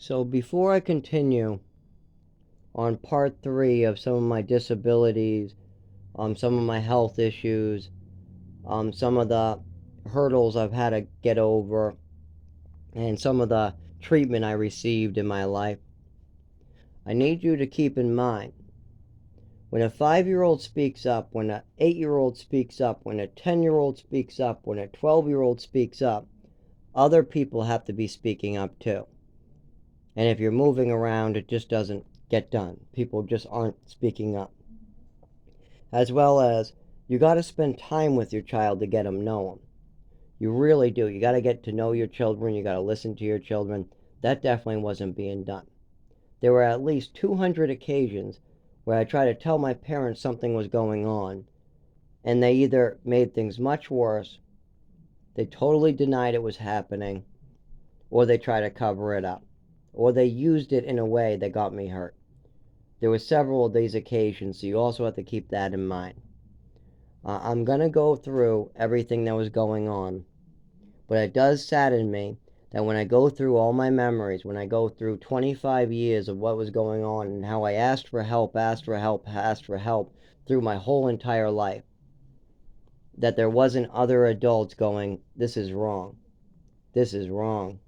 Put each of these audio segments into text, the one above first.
So before I continue on part 3 of some of my disabilities, some of my health issues, some of the hurdles I've had to get over, and some of the treatment I received in my life, I need you to keep in mind, when a 5-year-old speaks up, when an 8-year-old speaks up, when a 10-year-old speaks up, when a 12-year-old speaks up, other people have to be speaking up too. And if you're moving around, it just doesn't get done. People just aren't speaking up. As well as, you got to spend time with your child to get them know them. You really do. You got to get to know your children. You got to listen to your children. That definitely wasn't being done. There were at least 200 occasions where I tried to tell my parents something was going on, and they either made things much worse, they totally denied it was happening, or they tried to cover it up, or they used it in a way that got me hurt. There were several of these occasions, so you also have to keep that in mind. I'm going to go through everything that was going on, but it does sadden me that when I go through all my memories, when I go through 25 years of what was going on and how I asked for help through my whole entire life, that there wasn't other adults going, this is wrong. This is wrong.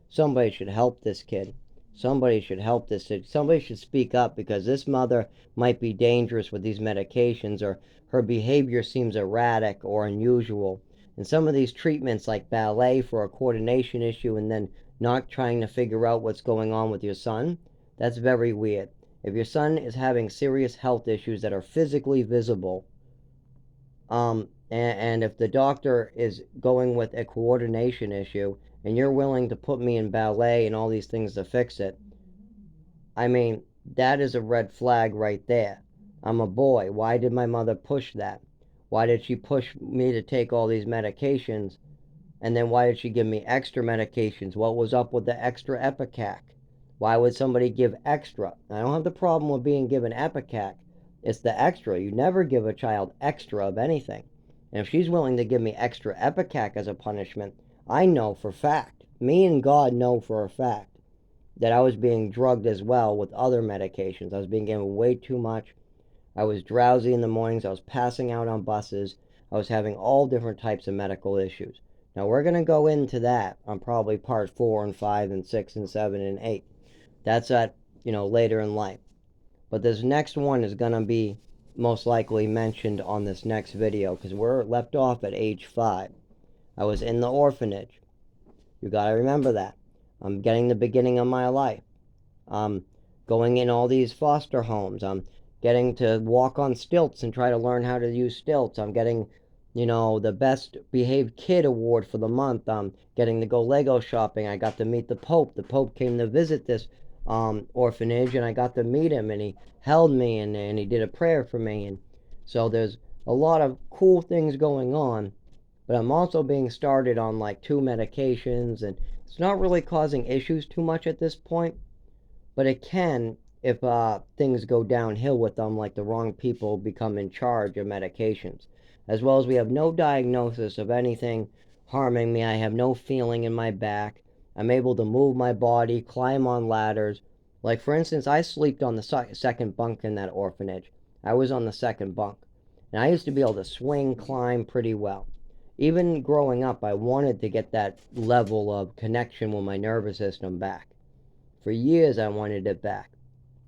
Somebody should help this kid. Somebody should help this kid. Somebody should speak up, because this mother might be dangerous with these medications, or her behavior seems erratic or unusual. And some of these treatments, like ballet for a coordination issue and then not trying to figure out what's going on with your son, that's very weird. If your son is having serious health issues that are physically visible, and if the doctor is going with a coordination issue and you're willing to put me in ballet and all these things to fix it, I mean, that is a red flag right there. I'm a boy. Why did my mother push that? Why did she push me to take all these medications? And then why did she give me extra medications? What was up with the extra Epicac? Why would somebody give extra? I don't have the problem with being given Epicac. It's the extra. You never give a child extra of anything. And if she's willing to give me extra Epicac as a punishment, I know for fact, me and God know for a fact, that I was being drugged as well with other medications. I was being given way too much. I was drowsy in the mornings. I was passing out on buses. I was having all different types of medical issues. Now, we're going to go into that on probably part 4 and 5 and 6 and 7 and 8. That's at, later in life. But this next one is going to be most likely mentioned on this next video, because we're left off at age 5. I was in the orphanage. You got to remember that. I'm getting the beginning of my life. I'm going in all these foster homes. I'm getting to walk on stilts and try to learn how to use stilts. I'm getting, the best behaved kid award for the month. I'm getting to go Lego shopping. I got to meet the Pope. The Pope came to visit this orphanage, and I got to meet him, and he held me, and he did a prayer for me. And so there's a lot of cool things going on, but I'm also being started on like 2 medications, and it's not really causing issues too much at this point, but it can if things go downhill with them, like the wrong people become in charge of medications. As well as, we have no diagnosis of anything harming me. I have no feeling in my back. I'm able to move my body, climb on ladders. Like, for instance, I slept on the second bunk in that orphanage. I was on the second bunk. And I used to be able to swing, climb pretty well. Even growing up, I wanted to get that level of connection with my nervous system back. For years, I wanted it back.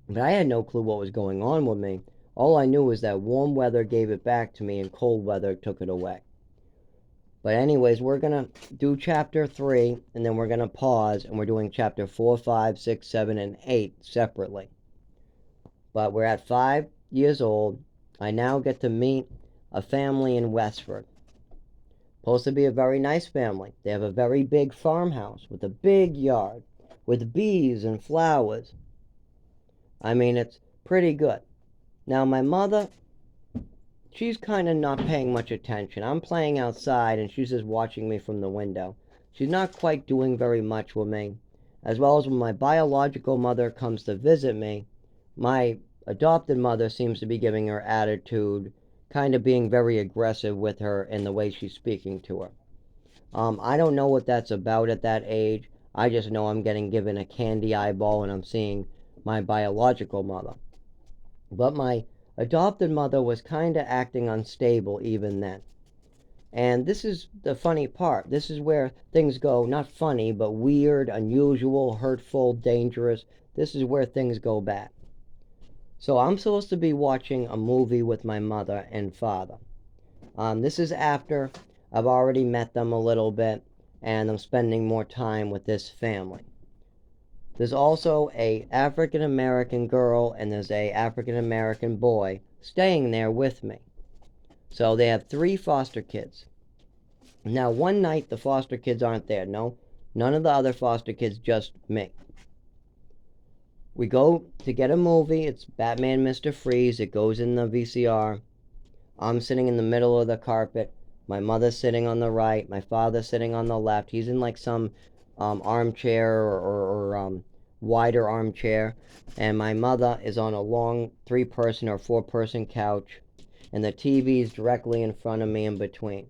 But I had no clue what was going on with me. All I knew was that warm weather gave it back to me and cold weather took it away. But anyways, we're going to do chapter 3, and then we're going to pause, and we're doing chapter 4, 5, 6, 7, and 8 separately. But we're at 5 years old. I now get to meet a family in Westford. Supposed to be a very nice family. They have a very big farmhouse with a big yard, with bees and flowers. I mean, it's pretty good. Now, my mother, she's kind of not paying much attention. I'm playing outside, and she's just watching me from the window. She's not quite doing very much with me. As well as when my biological mother comes to visit me, my adopted mother seems to be giving her attitude, kind of being very aggressive with her in the way she's speaking to her. I don't know what that's about at that age. I just know I'm getting given a candy eyeball and I'm seeing my biological mother. But my adopted mother was kind of acting unstable even then. And this is the funny part. This is where things go not funny, but weird, unusual, hurtful, dangerous. This is where things go bad. So I'm supposed to be watching a movie with my mother and father. This is after I've already met them a little bit and I'm spending more time with this family. There's also a African American girl and there's a African American boy staying there with me. So they have 3 foster kids. Now one night the foster kids aren't there. No, none of the other foster kids, just me. We go to get a movie. It's Batman Mr. Freeze. It goes in the VCR. I'm sitting in the middle of the carpet. My mother's sitting on the right. My father's sitting on the left. He's in like some armchair or wider armchair. And my mother is on a long 3-person or 4-person couch. And the TV's directly in front of me in between.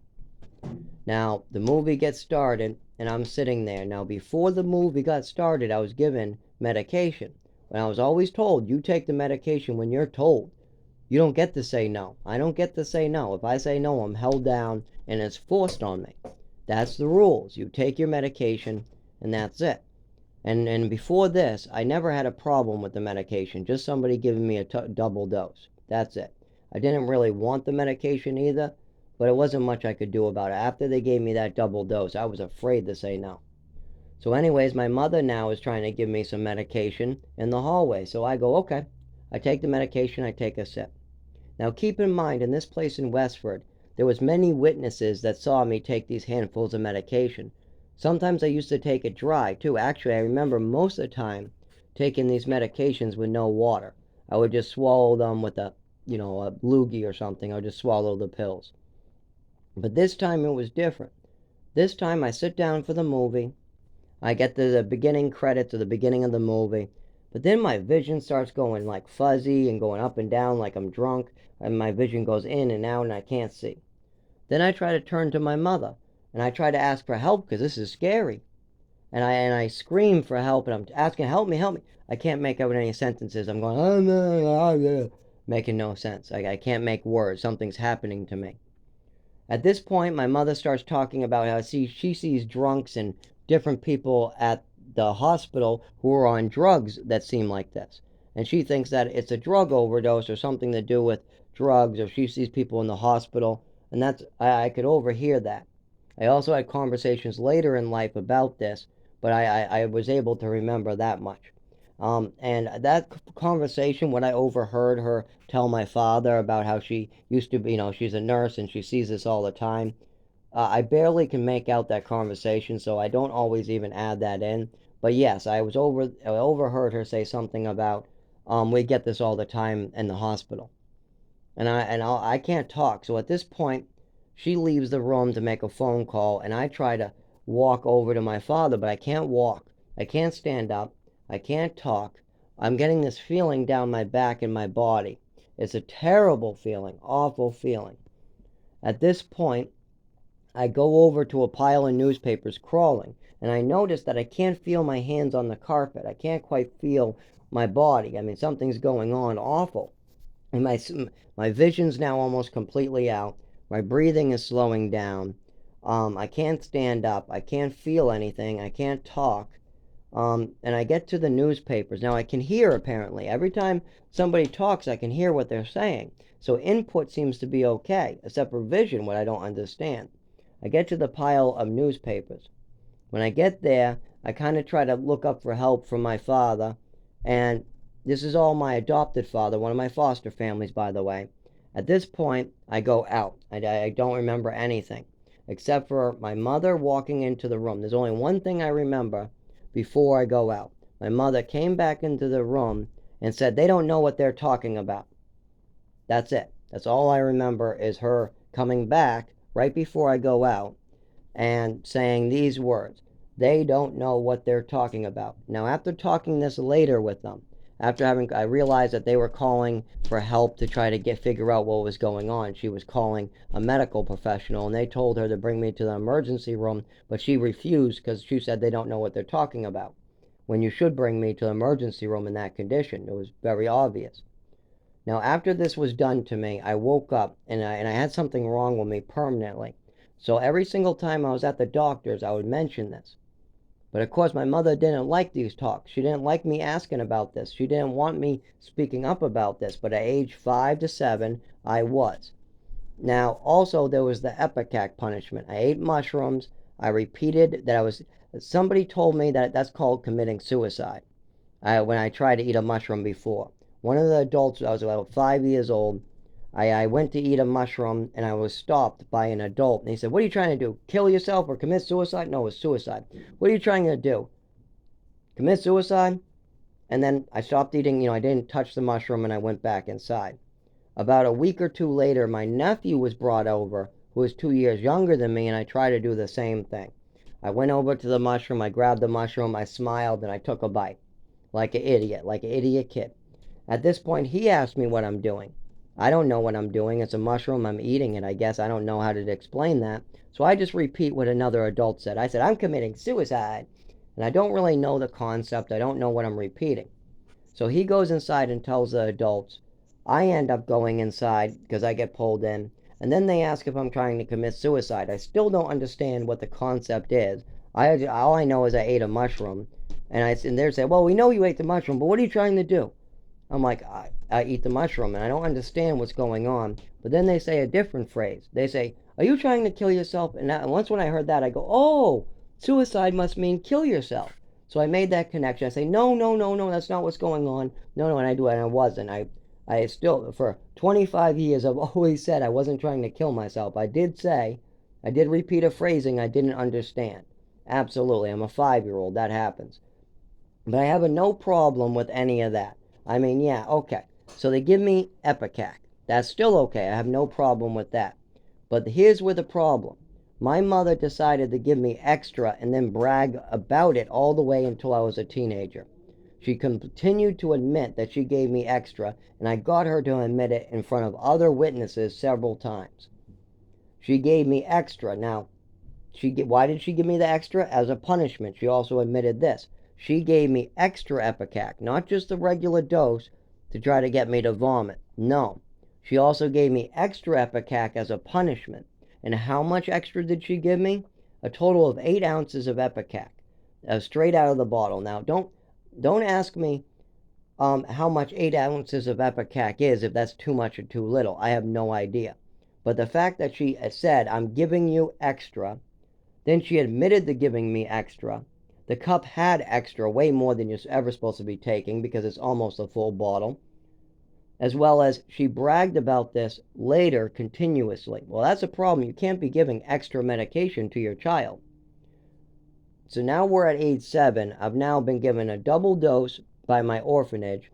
Now, the movie gets started, and I'm sitting there. Now, before the movie got started, I was given medication. And I was always told, you take the medication when you're told. You don't get to say no. I don't get to say no. If I say no, I'm held down, and it's forced on me. That's the rules. You take your medication, and that's it. And before this, I never had a problem with the medication. Just somebody giving me a double dose. That's it. I didn't really want the medication either, but it wasn't much I could do about it. After they gave me that double dose, I was afraid to say no. So anyways, my mother now is trying to give me some medication in the hallway. So I go, okay. I take the medication, I take a sip. Now keep in mind, in this place in Westford, there was many witnesses that saw me take these handfuls of medication. Sometimes I used to take it dry, too. Actually, I remember most of the time taking these medications with no water. I would just swallow them with a loogie or something. I would just swallow the pills. But this time it was different. This time I sit down for the movie. I get to the beginning credits or the beginning of the movie. But then my vision starts going like fuzzy and going up and down like I'm drunk. And my vision goes in and out and I can't see. Then I try to turn to my mother. And I try to ask for help because this is scary. And I scream for help and I'm asking, help me, help me. I can't make out any sentences. I'm going, oh, no, making no sense. I can't make words. Something's happening to me. At this point, my mother starts talking about how she sees drunks and different people at the hospital who are on drugs that seem like this. And she thinks that it's a drug overdose or something to do with drugs, or she sees people in the hospital. And I could overhear that. I also had conversations later in life about this, but I was able to remember that much. And that conversation, when I overheard her tell my father about how she used to be, she's a nurse and she sees this all the time, I barely can make out that conversation, so I don't always even add that in. But yes, I overheard her say something about, we get this all the time in the hospital. And I can't talk, so at this point, she leaves the room to make a phone call, and I try to walk over to my father, but I can't walk. I can't stand up. I can't talk. I'm getting this feeling down my back and my body. It's a terrible feeling, awful feeling. At this point, I go over to a pile of newspapers crawling, and I notice that I can't feel my hands on the carpet. I can't quite feel my body. I mean, something's going on awful. And my vision's now almost completely out. My breathing is slowing down. I can't stand up. I can't feel anything. I can't talk. And I get to the newspapers. Now I can hear, apparently. Every time somebody talks, I can hear what they're saying. So input seems to be okay, except for vision, what I don't understand. I get to the pile of newspapers. When I get there, I kind of try to look up for help from my father. And this is all my adopted father, one of my foster families, by the way. At this point, I go out. I don't remember anything, except for my mother walking into the room. There's only one thing I remember before I go out. My mother came back into the room and said, they don't know what they're talking about. That's it. That's all I remember is her coming back right before I go out and saying these words. They don't know what they're talking about. Now, after talking this later with them, After I realized that they were calling for help to try to figure out what was going on. She was calling a medical professional, and they told her to bring me to the emergency room, but she refused because she said they don't know what they're talking about. When you should bring me to the emergency room in that condition, it was very obvious. Now, after this was done to me, I woke up and I had something wrong with me permanently. So every single time I was at the doctor's, I would mention this. But of course, my mother didn't like these talks. She didn't like me asking about this. She didn't want me speaking up about this. But at age 5 to 7, I was. Now, also, there was the Ipecac punishment. I ate mushrooms. I repeated that I was. Somebody told me that that's called committing suicide when I tried to eat a mushroom before. One of the adults, I was about 5 years old. I went to eat a mushroom and I was stopped by an adult. And he said, "What are you trying to do? Kill yourself or commit suicide?" No, it was suicide. "What are you trying to do? Commit suicide?" And then I stopped eating. I didn't touch the mushroom and I went back inside. About a week or two later, my nephew was brought over, who was 2 years younger than me, and I tried to do the same thing. I went over to the mushroom, I grabbed the mushroom, I smiled, and I took a bite. Like an idiot kid. At this point, he asked me what I'm doing. I don't know what I'm doing. It's a mushroom. I'm eating it, I guess. I don't know how to explain that. So I just repeat what another adult said. I said, "I'm committing suicide." And I don't really know the concept. I don't know what I'm repeating. So he goes inside and tells the adults. I end up going inside because I get pulled in. And then they ask if I'm trying to commit suicide. I still don't understand what the concept is. All I know is I ate a mushroom. And they say, "Well, we know you ate the mushroom, but what are you trying to do?" I'm like, I eat the mushroom, and I don't understand what's going on. But then they say a different phrase. They say, "Are you trying to kill yourself?" And once when I heard that, I go, "Oh, suicide must mean kill yourself." So I made that connection. I say, "No, no, no, no, that's not what's going on." No, no, and I do it, and I wasn't. I still, for 25 years, I've always said I wasn't trying to kill myself. I did repeat a phrasing I didn't understand. Absolutely, I'm a 5-year-old. That happens. But I have no problem with any of that. I mean, yeah, okay. So they give me Ipecac. That's still okay. I have no problem with that. But here's where the problem. My mother decided to give me extra and then brag about it all the way until I was a teenager. She continued to admit that she gave me extra, and I got her to admit it in front of other witnesses several times. She gave me extra. Now, why did she give me the extra? As a punishment. She also admitted this. She gave me extra Ipecac, not just the regular dose to try to get me to vomit. No. She also gave me extra Ipecac as a punishment. And how much extra did she give me? A total of 8 ounces of Ipecac, straight out of the bottle. Now, don't ask me how much 8 ounces of Ipecac is, if that's too much or too little. I have no idea. But the fact that she said, "I'm giving you extra," then she admitted to giving me extra. The cup had extra, way more than you're ever supposed to be taking because it's almost a full bottle. As well as she bragged about this later continuously. Well, that's a problem. You can't be giving extra medication to your child. So now we're at age 7. I've now been given a double dose by my orphanage.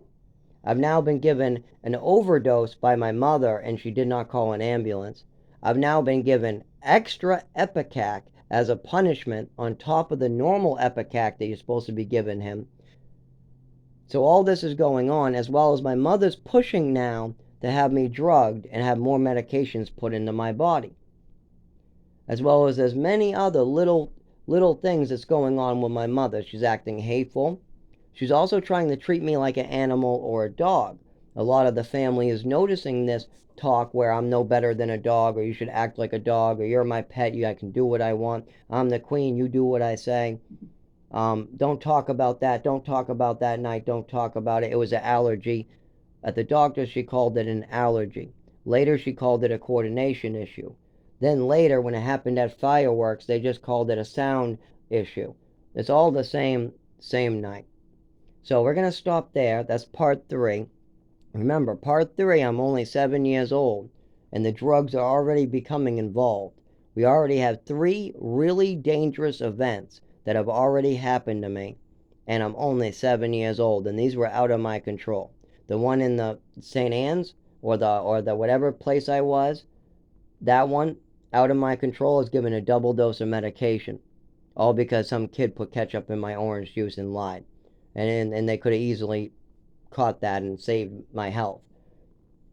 I've now been given an overdose by my mother, and she did not call an ambulance. I've now been given extra Ipecac as a punishment on top of the normal Ipecac that you're supposed to be giving him. So all this is going on, as well as my mother's pushing now to have me drugged and have more medications put into my body. As well as there's many other little things that's going on with my mother. She's acting hateful. She's also trying to treat me like an animal or a dog. A lot of the family is noticing this talk where I'm no better than a dog, or you should act like a dog, or you're my pet, I can do what I want. I'm the queen, you do what I say. Don't talk about that. Don't talk about that night. Don't talk about it. It was an allergy. At the doctor, she called it an allergy. Later, she called it a coordination issue. Then later, when it happened at fireworks, they just called it a sound issue. It's all the same night. So we're going to stop there. That's part 3. Remember, part 3, I'm only 7 years old, and the drugs are already becoming involved. We already have 3 really dangerous events that have already happened to me, and I'm only 7 years old, and these were out of my control. The one in the St. Anne's, or the whatever place I was, that one, out of my control, is given a double dose of medication. All because some kid put ketchup in my orange juice and lied. And they could have easily caught that and saved my health.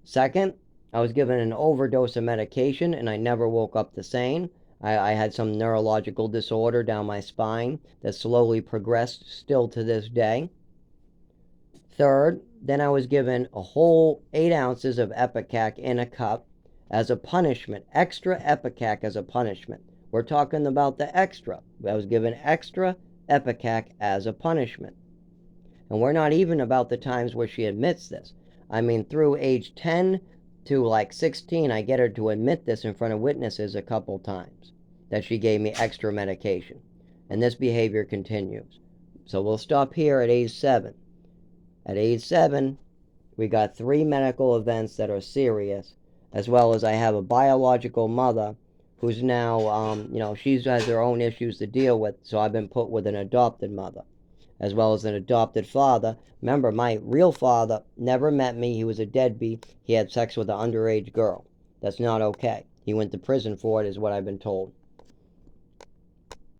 Second, I was given an overdose of medication and I never woke up the same. I had some neurological disorder down my spine that slowly progressed still to this day. Third, then I was given a whole 8 ounces of Ipecac in a cup as a punishment, extra Ipecac as a punishment. We're talking about the extra. I was given extra Ipecac as a punishment. And we're not even about the times where she admits this. I mean, through age 10 to like 16, I get her to admit this in front of witnesses a couple times, that she gave me extra medication. And this behavior continues. So we'll stop here at age 7. At age 7, we got 3 medical events that are serious, as well as I have a biological mother who's now, she has her own issues to deal with, so I've been put with an adopted mother, as well as an adopted father. Remember, my real father never met me. He was a deadbeat. He had sex with an underage girl. That's not okay. He went to prison for it, is what I've been told.